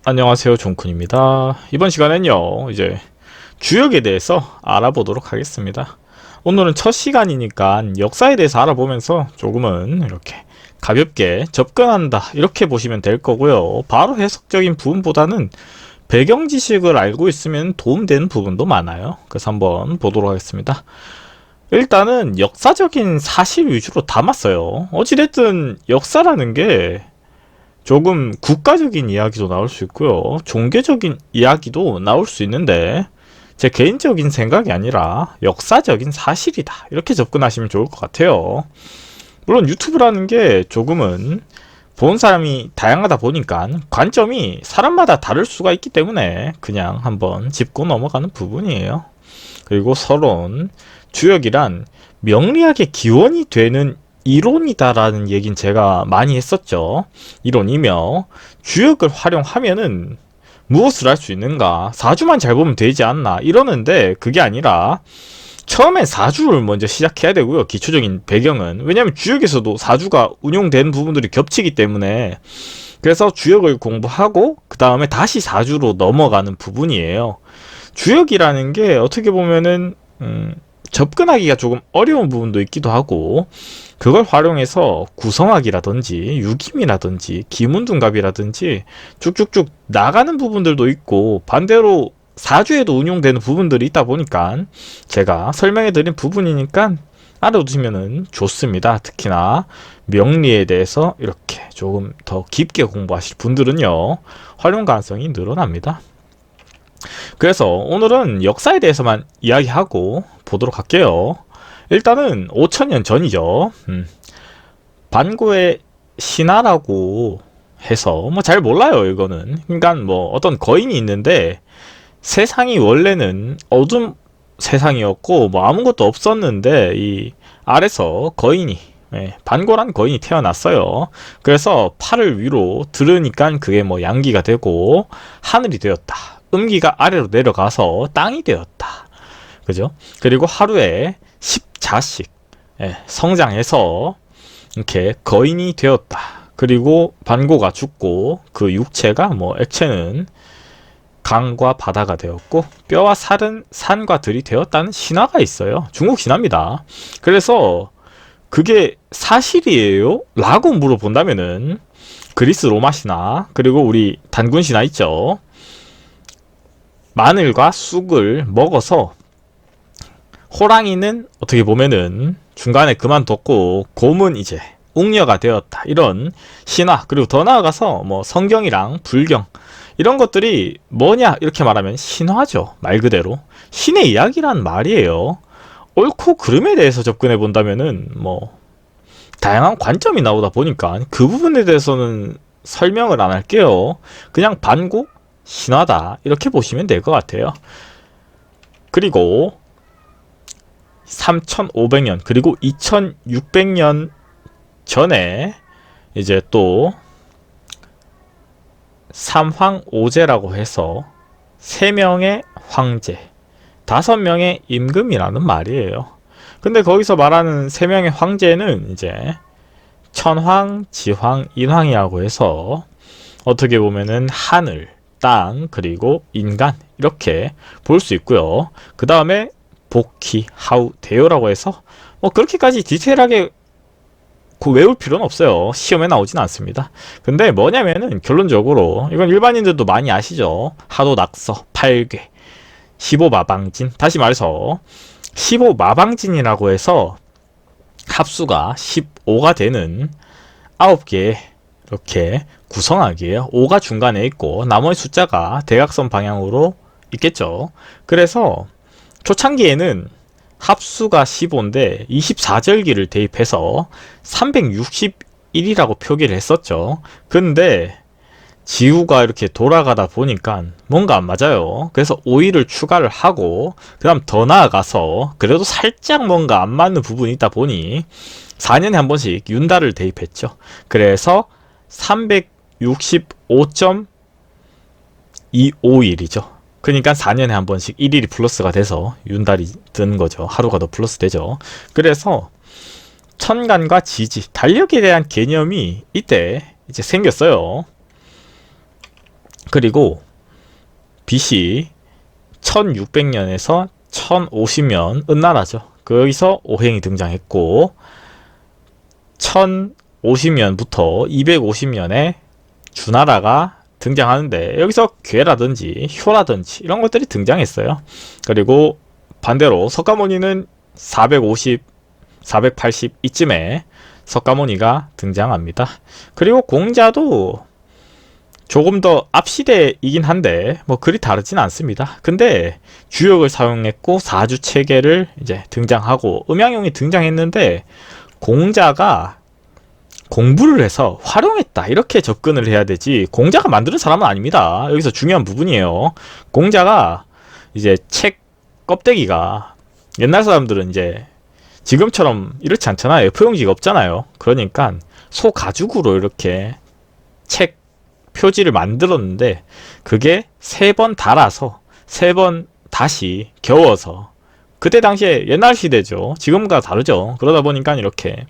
안녕하세요, 종쿤입니다. 이번 시간엔요, 이제 주역에 대해서 알아보도록 하겠습니다. 오늘은 첫 시간이니까 역사에 대해서 알아보면서 조금은 이렇게 가볍게 접근한다, 이렇게 보시면 될 거고요. 바로 해석적인 부분보다는 배경 지식을 알고 있으면 도움되는 부분도 많아요. 그래서 한번 보도록 하겠습니다. 일단은 역사적인 사실 위주로 담았어요. 어찌됐든 역사라는 게 조금 국가적인 이야기도 나올 수 있고요. 종교적인 이야기도 나올 수 있는데 제 개인적인 생각이 아니라 역사적인 사실이다, 이렇게 접근하시면 좋을 것 같아요. 물론 유튜브라는 게 조금은 보는 사람이 다양하다 보니까 관점이 사람마다 다를 수가 있기 때문에 그냥 한번 짚고 넘어가는 부분이에요. 그리고 서론, 주역이란 명리학의 기원이 되는 이론이다라는 얘긴 제가 많이 했었죠. 이론이며 주역을 활용하면은 무엇을 할 수 있는가, 사주만 잘 보면 되지 않나 이러는데, 그게 아니라 처음엔 사주를 먼저 시작해야 되고요. 기초적인 배경은, 왜냐하면 주역에서도 사주가 운용되는 부분들이 겹치기 때문에. 그래서 주역을 공부하고 그 다음에 다시 사주로 넘어가는 부분이에요. 주역이라는 게 어떻게 보면은 접근하기가 조금 어려운 부분도 있기도 하고, 그걸 활용해서 구성학이라든지 유김이라든지 기문둔갑이라든지 쭉쭉쭉 나가는 부분들도 있고, 반대로 사주에도 운용되는 부분들이 있다 보니까 제가 설명해 드린 부분이니까 알아두시면 좋습니다. 특히나 명리에 대해서 이렇게 조금 더 깊게 공부하실 분들은요, 활용 가능성이 늘어납니다. 그래서 오늘은 역사에 대해서만 이야기하고 보도록 할게요. 일단은 5000년 전이죠. 반고의 신화라고 해서 뭐 잘 몰라요, 이거는. 그러니까 뭐 어떤 거인이 있는데 세상이 원래는 어둠 세상이었고 뭐 아무것도 없었는데 이 아래서 거인이, 반고란 거인이 태어났어요. 그래서 팔을 위로 들으니까 그게 뭐 양기가 되고 하늘이 되었다, 음기가 아래로 내려가서 땅이 되었다, 그죠? 그리고 하루에 10자씩 성장해서 이렇게 거인이 되었다. 그리고 반고가 죽고 그 육체가, 뭐 액체는 강과 바다가 되었고 뼈와 살은 산과 들이 되었다는 신화가 있어요. 중국 신화입니다. 그래서 그게 사실이에요? 라고 물어본다면은 그리스 로마 신화, 그리고 우리 단군 신화 있죠. 마늘과 쑥을 먹어서 호랑이는 어떻게 보면은 중간에 그만뒀고 곰은 이제 웅녀가 되었다, 이런 신화. 그리고 더 나아가서 뭐 성경이랑 불경 이런 것들이 뭐냐 이렇게 말하면 신화죠. 말 그대로 신의 이야기란 말이에요. 옳고 그름에 대해서 접근해 본다면은 뭐 다양한 관점이 나오다 보니까 그 부분에 대해서는 설명을 안 할게요. 그냥 반고 신화다, 이렇게 보시면 될 것 같아요. 그리고 3500년 그리고 2600년 전에 이제 또 삼황오제라고 해서 3명의 황제, 5명의 임금이라는 말이에요. 근데 거기서 말하는 3명의 황제는 이제 천황, 지황, 인황이라고 해서 어떻게 보면은 하늘, 땅, 그리고 인간, 이렇게 볼 수 있고요. 그 다음에 복희, 하우, 대요라고 해서 뭐 그렇게까지 디테일하게 외울 필요는 없어요. 시험에 나오진 않습니다. 근데 뭐냐면은 결론적으로 이건 일반인들도 많이 아시죠. 하도낙서, 팔괘, 15마방진. 다시 말해서 15마방진이라고 해서 합수가 15가 되는 9개 이렇게 구성학이에요. 5가 중간에 있고 나머지 숫자가 대각선 방향으로 있겠죠. 그래서 초창기에는 합수가 15인데 24절기를 대입해서 361이라고 표기를 했었죠. 근데 지구가 이렇게 돌아가다 보니까 뭔가 안 맞아요. 그래서 5일을 추가를 하고 그 다음 더 나아가서 그래도 살짝 뭔가 안 맞는 부분이 있다 보니 4년에 한 번씩 윤달을 대입했죠. 그래서 365.251이죠. 그러니까 4년에 한 번씩 1일이 플러스가 돼서 윤달이 뜨는 거죠. 하루가 더 플러스 되죠. 그래서 천간과 지지, 달력에 대한 개념이 이때 이제 생겼어요. 그리고 BC 1600년에서 1050년 은나라죠. 거기서 오행이 등장했고 1050년부터 250년에 주나라가 등장하는데 여기서 괴라든지 효라든지 이런 것들이 등장했어요. 그리고 반대로 석가모니는 450, 480 이쯤에 석가모니가 등장합니다. 그리고 공자도 조금 더 앞시대이긴 한데 뭐 그리 다르진 않습니다. 근데 주역을 사용했고 사주 체계를 이제 등장하고 음양용이 등장했는데 공자가 공부를 해서 활용했다 이렇게 접근을 해야 되지 공자가 만드는 사람은 아닙니다. 여기서 중요한 부분이에요. 공자가 이제 책 껍데기가 옛날 사람들은 이제 지금처럼 이렇지 않잖아요. 포용지가 없잖아요. 그러니까 소 가죽으로 이렇게 책 표지를 만들었는데 그게 3번 달아서 3번 다시 겨워서 그때 당시에 옛날 시대죠. 지금과 다르죠. 그러다 보니까 이렇게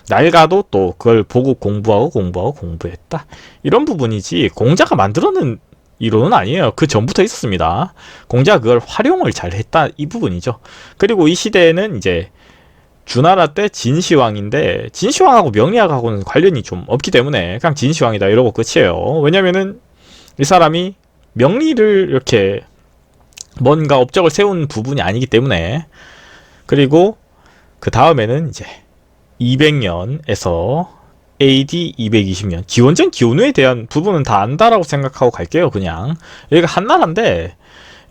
낡아도 또 그걸 보고 공부했다. 이런 부분이지 공자가 만들어낸 이론은 아니에요. 그 전부터 있었습니다. 공자가 그걸 활용을 잘 했다 이 부분이죠. 그리고 이 시대에는 이제 주나라 때 진시황인데 진시황하고 명리학하고는 관련이 좀 없기 때문에 그냥 진시황이다 이러고 끝이에요. 왜냐면은 이 사람이 명리를 이렇게 뭔가 업적을 세운 부분이 아니기 때문에. 그리고 그 다음에는 이제 200년에서 AD 220년 기원전 기원후에 대한 부분은 다 안다라고 생각하고 갈게요. 그냥 여기가 한나라인데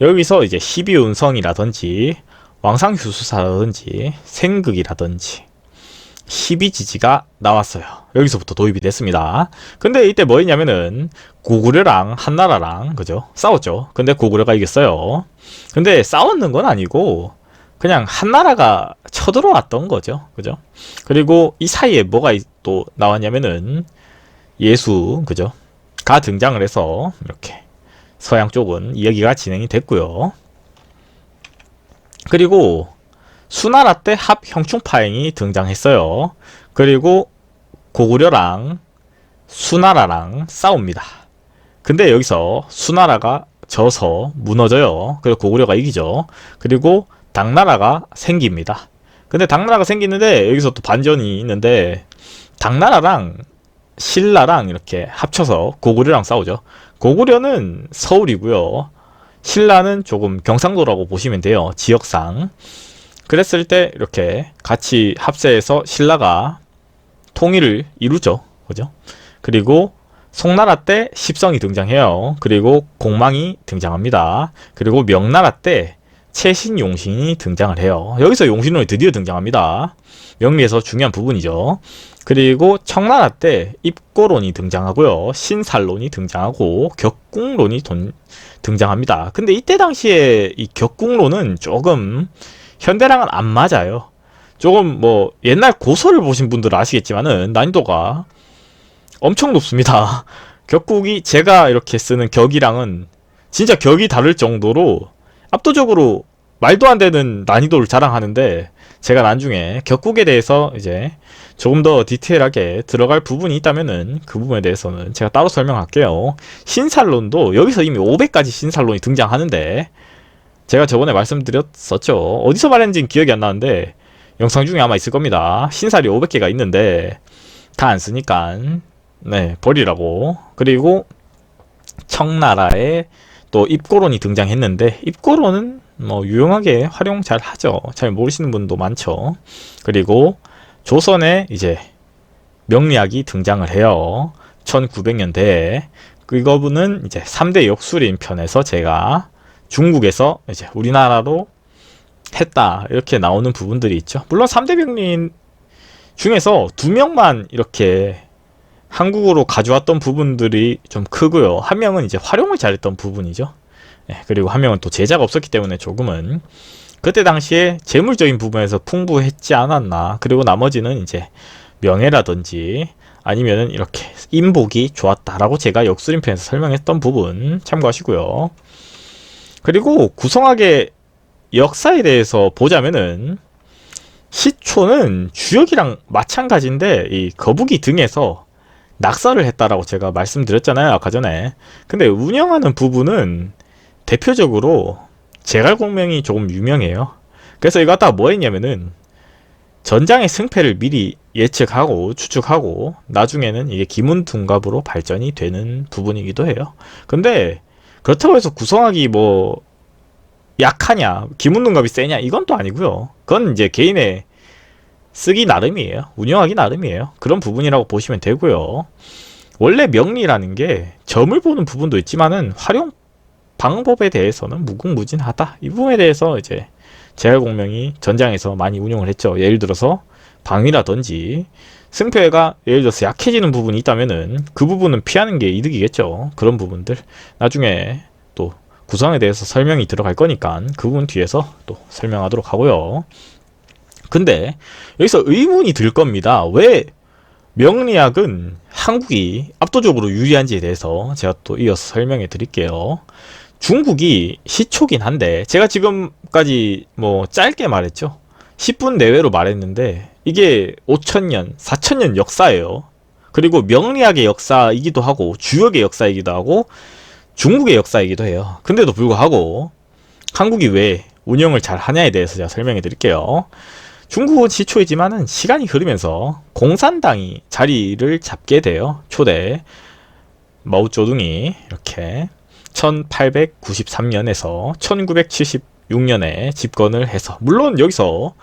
여기서 이제 12운성이라든지 왕상휴수사라든지 생극이라든지 12지지가 나왔어요. 여기서부터 도입이 됐습니다. 근데 이때 뭐였냐면은 고구려랑 한나라랑 그죠? 싸웠죠. 근데 고구려가 이겼어요. 근데 싸웠는 건 아니고 그냥 한나라가 쳐들어왔던 거죠. 그죠? 그리고 이 사이에 뭐가 또 나왔냐면은 예수 그죠? 가 등장을 해서 이렇게 서양 쪽은 이야기가 진행이 됐고요. 그리고 수나라 때 합형충파행이 등장했어요. 그리고 고구려랑 수나라랑 싸웁니다. 근데 여기서 수나라가 져서 무너져요. 그리고 고구려가 이기죠. 그리고 당나라가 생깁니다. 근데 당나라가 생기는데 여기서 또 반전이 있는데 당나라랑 신라랑 이렇게 합쳐서 고구려랑 싸우죠. 고구려는 서울이고요. 신라는 조금 경상도라고 보시면 돼요. 지역상. 그랬을 때 이렇게 같이 합세해서 신라가 통일을 이루죠. 그죠? 그리고 송나라 때 십성이 등장해요. 그리고 공망이 등장합니다. 그리고 명나라 때 채신 용신이 등장을 해요. 여기서 용신론이 드디어 등장합니다. 명리에서 중요한 부분이죠. 그리고 청나라 때 입고론이 등장하고요. 신살론이 등장하고 격궁론이 등장합니다. 근데 이때 당시에 이 격궁론은 조금 현대랑은 안 맞아요. 조금 뭐 옛날 고서를 보신 분들은 아시겠지만은 난이도가 엄청 높습니다. 격국이 제가 이렇게 쓰는 격이랑은 진짜 격이 다를 정도로 압도적으로 말도 안 되는 난이도를 자랑하는데 제가 나중에 격국에 대해서 이제 조금 더 디테일하게 들어갈 부분이 있다면은 그 부분에 대해서는 제가 따로 설명할게요. 신살론도 여기서 이미 500가지 신살론이 등장하는데 제가 저번에 말씀드렸었죠. 어디서 말했는지는 기억이 안 나는데 영상 중에 아마 있을 겁니다. 신살이 500개가 있는데 다 안 쓰니까 네 버리라고. 그리고 청나라에 또 입고론이 등장했는데 입고론은 뭐 유용하게 활용 잘 하죠. 잘 모르시는 분도 많죠. 그리고 조선에 이제 명리학이 등장을 해요. 1900년대에 그거는 이제 3대 역술인 편에서 제가 중국에서 이제 우리나라로 했다 이렇게 나오는 부분들이 있죠. 물론 3대 명리인 중에서 2명만 이렇게 한국으로 가져왔던 부분들이 좀 크고요. 한 명은 이제 활용을 잘했던 부분이죠. 네, 그리고 한 명은 또 제자가 없었기 때문에 조금은 그때 당시에 재물적인 부분에서 풍부했지 않았나. 그리고 나머지는 이제 명예라든지 아니면은 이렇게 인복이 좋았다라고 제가 역술인편에서 설명했던 부분 참고하시고요. 그리고 구성학의 역사에 대해서 보자면은 시초는 주역이랑 마찬가지인데 이 거북이 등에서 낙서를 했다라고 제가 말씀드렸잖아요, 아까 전에. 근데 운영하는 부분은 대표적으로 제갈공명이 조금 유명해요. 그래서 이거 갖다가 뭐 했냐면은 전장의 승패를 미리 예측하고 추측하고 나중에는 이게 기문둔갑으로 발전이 되는 부분이기도 해요. 근데 그렇다고 해서 구성하기 뭐 약하냐, 기문둔갑이 세냐, 이건 또 아니고요. 그건 이제 개인의 쓰기 나름이에요. 운영하기 나름이에요. 그런 부분이라고 보시면 되고요. 원래 명리라는 게 점을 보는 부분도 있지만은 활용 방법에 대해서는 무궁무진하다. 이 부분에 대해서 이제 제갈공명이 전장에서 많이 운용을 했죠. 예를 들어서 방위라든지 승패가 예를 들어서 약해지는 부분이 있다면은 그 부분은 피하는 게 이득이겠죠. 그런 부분들 나중에 또 구성에 대해서 설명이 들어갈 거니까 그 부분 뒤에서 또 설명하도록 하고요. 근데 여기서 의문이 들 겁니다. 왜 명리학은 한국이 압도적으로 유리한지에 대해서 제가 또 이어서 설명해 드릴게요. 중국이 시초긴 한데 제가 지금까지 뭐 짧게 말했죠. 10분 내외로 말했는데 이게 5천년, 4천년 역사예요. 그리고 명리학의 역사이기도 하고 주역의 역사이기도 하고 중국의 역사이기도 해요. 근데도 불구하고 한국이 왜 운영을 잘 하냐에 대해서 제가 설명해 드릴게요. 중국은 시초이지만은 시간이 흐르면서 공산당이 자리를 잡게 돼요. 초대 마오쩌둥이 이렇게 1893년에서 1976년에 집권을 해서, 물론 여기서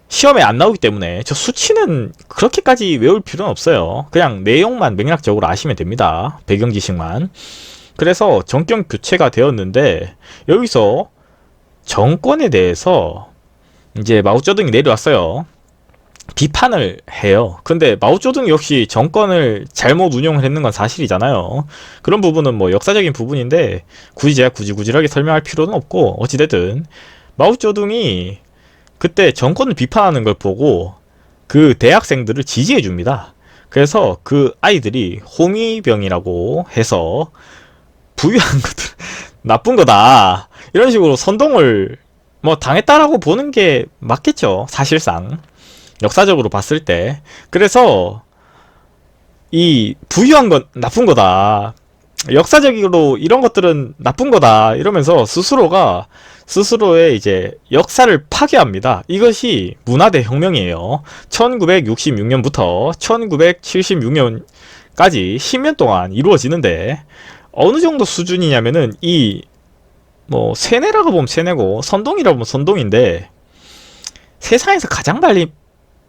시험에 안 나오기 때문에 저 수치는 그렇게까지 외울 필요는 없어요. 그냥 내용만 맥락적으로 아시면 됩니다. 배경 지식만. 그래서 정권 교체가 되었는데 여기서 정권에 대해서 이제 마오쩌둥이 내려왔어요. 비판을 해요. 근데 마오쩌둥 역시 정권을 잘못 운영을 했는 건 사실이잖아요. 그런 부분은 뭐 역사적인 부분인데 굳이 제가 구질구질하게 설명할 필요는 없고, 어찌됐든 마오쩌둥이 그때 정권을 비판하는 걸 보고 그 대학생들을 지지해 줍니다. 그래서 그 아이들이 홍위병이라고 해서 부유한 것들 나쁜 거다 이런 식으로 선동을 뭐 당했다라고 보는 게 맞겠죠, 사실상 역사적으로 봤을 때. 그래서 이 부유한 건 나쁜 거다, 역사적으로 이런 것들은 나쁜 거다 이러면서 스스로의 이제 역사를 파괴합니다. 이것이 문화대 혁명이에요. 1966년부터 1976년까지 10년 동안 이루어지는데 어느 정도 수준이냐면은 이 뭐 세뇌라고 보면 세뇌고 선동이라고 보면 선동인데, 세상에서 가장 빨리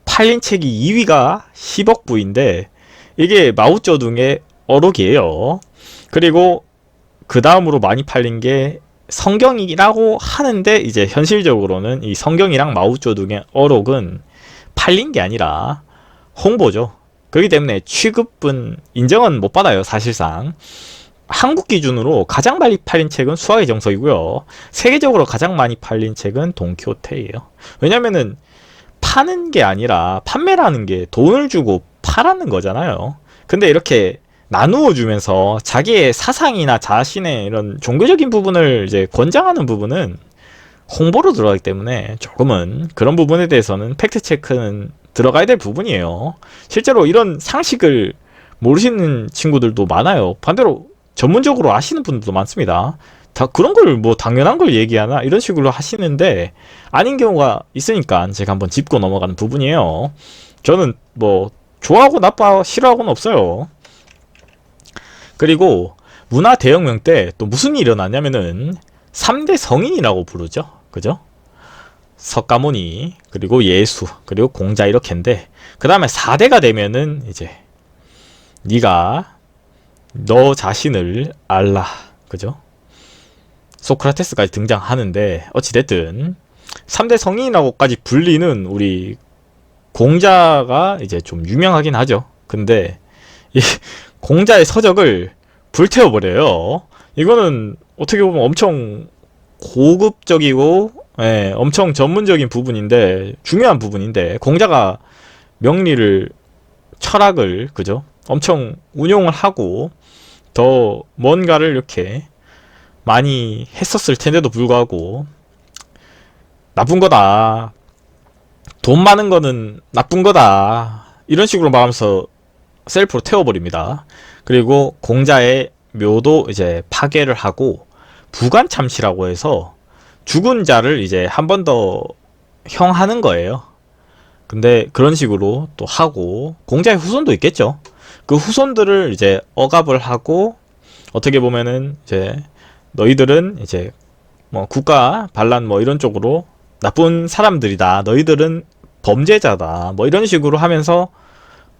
팔린 책이 2위가 10억 부인데 이게 마오쩌둥의 어록이에요. 그리고 그 다음으로 많이 팔린 게 성경이라고 하는데 이제 현실적으로는 이 성경이랑 마오쩌둥의 어록은 팔린 게 아니라 홍보죠. 그렇기 때문에 취급은 인정은 못 받아요, 사실상. 한국 기준으로 가장 많이 팔린 책은 수학의 정석이고요. 세계적으로 가장 많이 팔린 책은 돈키호테예요. 왜냐면은 파는 게 아니라 판매라는 게 돈을 주고 팔았는 거잖아요. 근데 이렇게 나누어 주면서 자기의 사상이나 자신의 이런 종교적인 부분을 이제 권장하는 부분은 홍보로 들어가기 때문에 조금은 그런 부분에 대해서는 팩트 체크는 들어가야 될 부분이에요. 실제로 이런 상식을 모르시는 친구들도 많아요. 반대로 전문적으로 아시는 분들도 많습니다. 다 그런 걸 뭐 당연한 걸 얘기하나 이런 식으로 하시는데 아닌 경우가 있으니까 제가 한번 짚고 넘어가는 부분이에요. 저는 뭐 좋아하고 나빠 싫어하고는 없어요. 그리고 문화 대혁명 때 또 무슨 일이 일어났냐면은 3대 성인이라고 부르죠. 그죠? 석가모니, 그리고 예수, 그리고 공자 이렇게인데, 그 다음에 4대가 되면은 이제 네가 너 자신을 알라, 그죠? 소크라테스까지 등장하는데, 어찌됐든 3대 성인이라고까지 불리는 우리 공자가 이제 좀 유명하긴 하죠. 근데 이 공자의 서적을 불태워버려요. 이거는 어떻게 보면 엄청 고급적이고 엄청 전문적인 부분인데, 중요한 부분인데, 공자가 명리를, 철학을, 그죠? 엄청 운용을 하고 더 뭔가를 이렇게 많이 했었을 텐데도 불구하고 나쁜 거다, 돈 많은 거는 나쁜 거다 이런 식으로 말하면서 셀프로 태워버립니다. 그리고 공자의 묘도 이제 파괴를 하고 부관참시라고 해서 죽은 자를 이제 한 번 더 형하는 거예요. 근데 그런 식으로 또 하고 공자의 후손도 있겠죠. 그 후손들을 이제 억압을 하고 어떻게 보면은 이제 너희들은 이제 뭐 국가 반란 뭐 이런 쪽으로 나쁜 사람들이다. 너희들은 범죄자다. 뭐 이런 식으로 하면서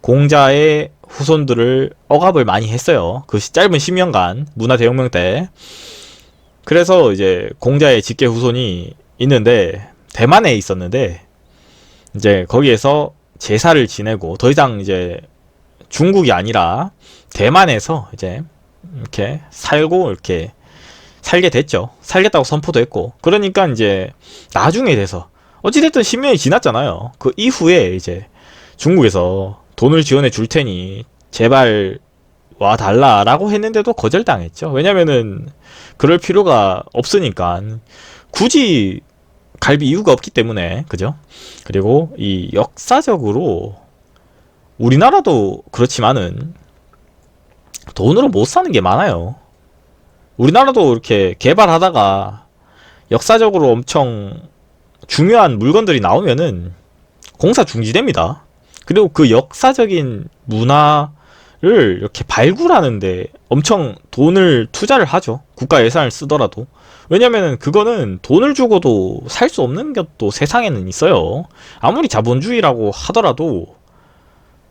공자의 후손들을 억압을 많이 했어요. 그 짧은 10년간 문화대혁명 때. 그래서 이제 공자의 직계 후손이 있는데 대만에 있었는데 이제 거기에서 제사를 지내고 더 이상 이제 중국이 아니라 대만에서 이제 이렇게 살고 이렇게 살게 됐죠. 살겠다고 선포도 했고. 그러니까 이제 나중에 돼서 어찌됐든 10년이 지났잖아요. 그 이후에 이제 중국에서 돈을 지원해 줄 테니 제발 와 달라라고 했는데도 거절당했죠. 왜냐면은 그럴 필요가 없으니까 굳이 갈 이유가 없기 때문에. 그죠? 그리고 이 역사적으로 우리나라도 그렇지만은 돈으로 못 사는 게 많아요. 우리나라도 이렇게 개발하다가 역사적으로 엄청 중요한 물건들이 나오면은 공사 중지됩니다. 그리고 그 역사적인 문화를 이렇게 발굴하는데 엄청 돈을 투자를 하죠. 국가 예산을 쓰더라도. 왜냐면은 그거는 돈을 주고도 살 수 없는 것도 세상에는 있어요. 아무리 자본주의라고 하더라도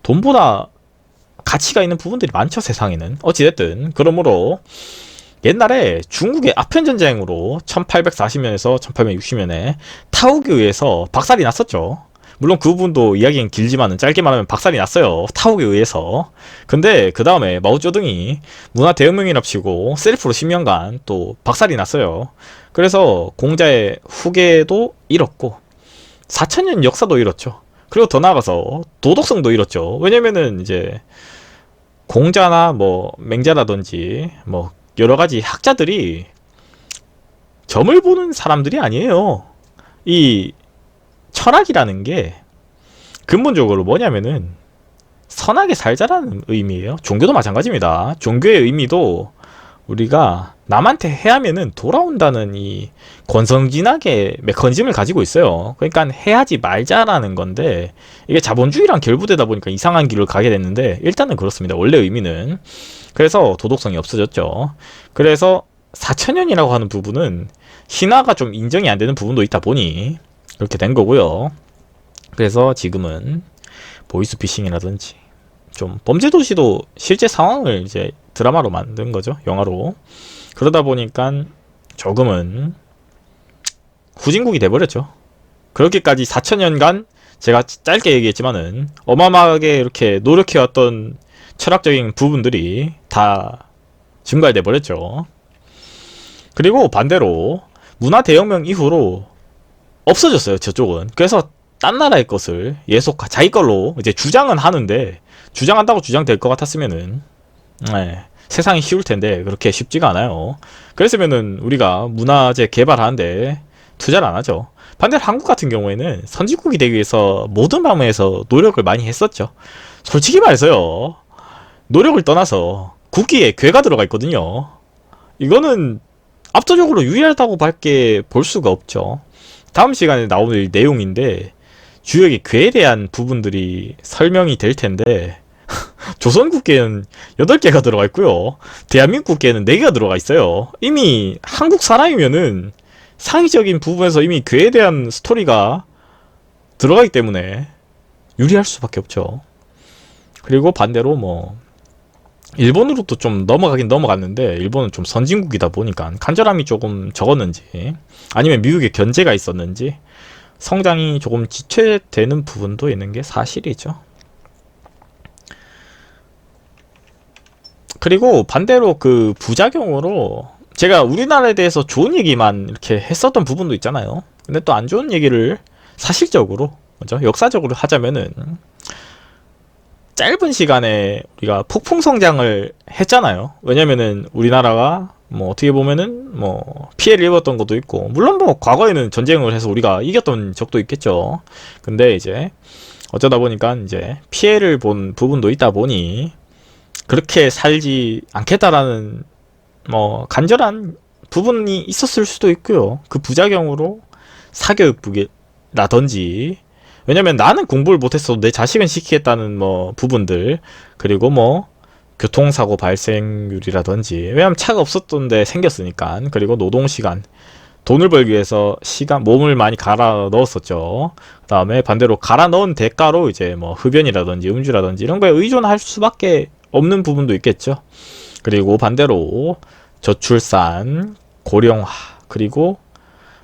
돈보다 가치가 있는 부분들이 많죠, 세상에는. 어찌됐든 그러므로 옛날에 중국의 아편전쟁으로 1840년에서 1860년에 타오에 의해서 박살이 났었죠. 물론 그 부분도 이야기는 길지만은 짧게 말하면 박살이 났어요. 타오에 의해서. 근데 그 다음에 마오쩌둥이 문화대혁명이랍시고 셀프로 10년간 또 박살이 났어요. 그래서 공자의 후계도 잃었고 4천년 역사도 잃었죠. 그리고 더 나아가서 도덕성도 잃었죠. 왜냐면은 이제 공자나 뭐 맹자라든지 뭐 여러가지 학자들이 점을 보는 사람들이 아니에요. 이 철학이라는 게 근본적으로 뭐냐면은 선하게 살자라는 의미예요. 종교도 마찬가지입니다. 종교의 의미도 우리가 남한테 해하면은 돌아온다는 이 권성진학의 메커니즘을 가지고 있어요. 그러니까 해하지 말자라는 건데 이게 자본주의랑 결부되다 보니까 이상한 길을 가게 됐는데 일단은 그렇습니다. 원래 의미는. 그래서 도덕성이 없어졌죠. 그래서 4천년이라고 하는 부분은 신화가 좀 인정이 안 되는 부분도 있다 보니 그렇게 된 거고요. 그래서 지금은 보이스피싱이라든지 좀 범죄도시도 실제 상황을 이제 드라마로 만든 거죠. 영화로. 그러다 보니까 조금은 후진국이 돼버렸죠. 그렇게까지 4천년간 제가 짧게 얘기했지만은 어마어마하게 이렇게 노력해왔던 철학적인 부분들이 다 증발돼 버렸죠. 그리고 반대로 문화대혁명 이후로 없어졌어요. 저쪽은. 그래서 딴 나라의 것을 자기 걸로 이제 주장은 하는데 주장한다고 주장될 것 같았으면은 세상이 쉬울 텐데 그렇게 쉽지가 않아요. 그랬으면은 우리가 문화재 개발하는데 투자를 안 하죠. 반대로 한국 같은 경우에는 선진국이 되기 위해서 모든 방면에서 노력을 많이 했었죠. 솔직히 말해서요. 노력을 떠나서 국기에 괴가 들어가 있거든요. 이거는 압도적으로 유리하다고 밖에 볼 수가 없죠. 다음 시간에 나올 내용인데 주역의 괴에 대한 부분들이 설명이 될 텐데 조선 국계는 8개가 들어가 있고요. 대한민국 국계는 4개가 들어가 있어요. 이미 한국 사람이면은 상위적인 부분에서 이미 괴에 대한 스토리가 들어가기 때문에 유리할 수밖에 없죠. 그리고 반대로 뭐 일본으로 또 좀 넘어가긴 넘어갔는데 일본은 좀 선진국이다 보니까 간절함이 조금 적었는지 아니면 미국의 견제가 있었는지 성장이 조금 지체되는 부분도 있는 게 사실이죠. 그리고 반대로 그 부작용으로 제가 우리나라에 대해서 좋은 얘기만 이렇게 했었던 부분도 있잖아요. 근데 또 안 좋은 얘기를 사실적으로, 그죠? 역사적으로 하자면은 짧은 시간에 우리가 폭풍 성장을 했잖아요. 왜냐면은 우리나라가 뭐 어떻게 보면은 뭐 피해를 입었던 것도 있고, 물론 뭐 과거에는 전쟁을 해서 우리가 이겼던 적도 있겠죠. 근데 이제 어쩌다 보니까 이제 피해를 본 부분도 있다 보니 그렇게 살지 않겠다라는 뭐 간절한 부분이 있었을 수도 있고요. 그 부작용으로 사교육부라든지, 왜냐면 나는 공부를 못했어도 내 자식은 시키겠다는 뭐 부분들, 그리고 뭐 교통사고 발생률이라든지, 왜냐면 차가 없었던데 생겼으니까, 그리고 노동시간, 돈을 벌기 위해서 시간, 몸을 많이 갈아 넣었었죠. 그 다음에 반대로 갈아 넣은 대가로 이제 뭐 흡연이라든지 음주라든지 이런 거에 의존할 수밖에 없는 부분도 있겠죠. 그리고 반대로 저출산, 고령화, 그리고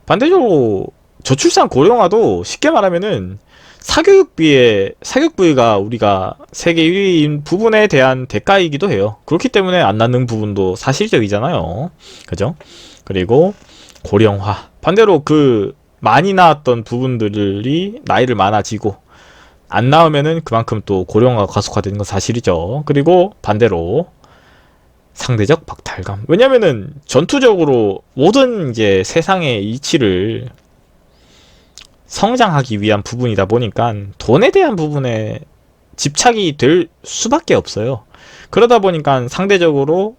반대적으로 저출산 고령화도 쉽게 말하면은 사교육비가 우리가 세계 1위인 부분에 대한 대가이기도 해요. 그렇기 때문에 안 낳는 부분도 사실적이잖아요. 그죠? 그리고 고령화, 반대로 그 많이 낳았던 부분들이 나이를 많아지고 안 낳으면은 그만큼 또 고령화가 가속화되는 건 사실이죠. 그리고 반대로 상대적 박탈감. 왜냐면은 전투적으로 모든 이제 세상의 이치를 성장하기 위한 부분이다 보니까 돈에 대한 부분에 집착이 될 수밖에 없어요. 그러다 보니까 상대적으로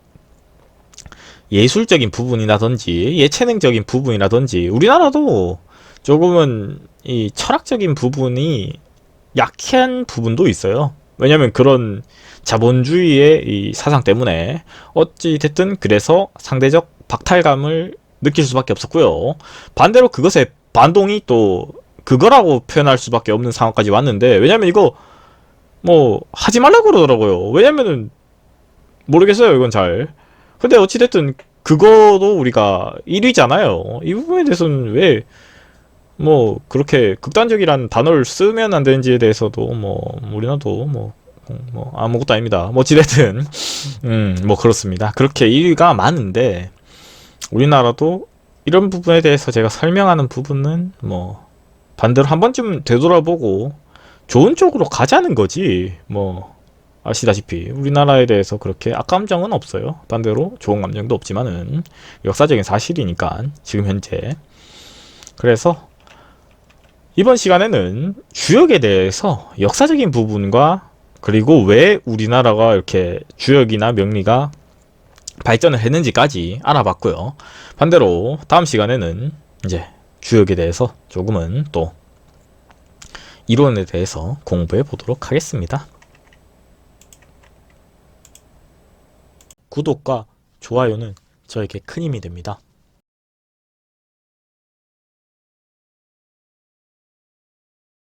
예술적인 부분이라든지 예체능적인 부분이라든지 우리나라도 조금은 이 철학적인 부분이 약한 부분도 있어요. 왜냐면 그런 자본주의의 이 사상 때문에 어찌 됐든 그래서 상대적 박탈감을 느낄 수밖에 없었고요. 반대로 그것에 반동이 또 그거라고 표현할 수밖에 없는 상황까지 왔는데, 왜냐면 이거 뭐 하지 말라고 그러더라고요. 왜냐면은 모르겠어요, 이건 잘. 근데 어찌됐든 그거도 우리가 1위잖아요. 이 부분에 대해서는 왜 뭐 그렇게 극단적이란 단어를 쓰면 안 되는지에 대해서도 뭐 우리나라도 뭐 아무것도 아닙니다. 뭐 어찌됐든 뭐 그렇습니다. 그렇게 1위가 많은데 우리나라도 이런 부분에 대해서 제가 설명하는 부분은 뭐 반대로 한 번쯤 되돌아보고 좋은 쪽으로 가자는 거지. 뭐 아시다시피 우리나라에 대해서 그렇게 악감정은 없어요. 반대로 좋은 감정도 없지만은 역사적인 사실이니까 지금 현재. 그래서 이번 시간에는 주역에 대해서 역사적인 부분과 그리고 왜 우리나라가 이렇게 주역이나 명리가 발전을 했는지까지 알아봤고요. 반대로 다음 시간에는 이제 주역에 대해서 조금은 또 이론에 대해서 공부해 보도록 하겠습니다. 구독과 좋아요는 저에게 큰 힘이 됩니다.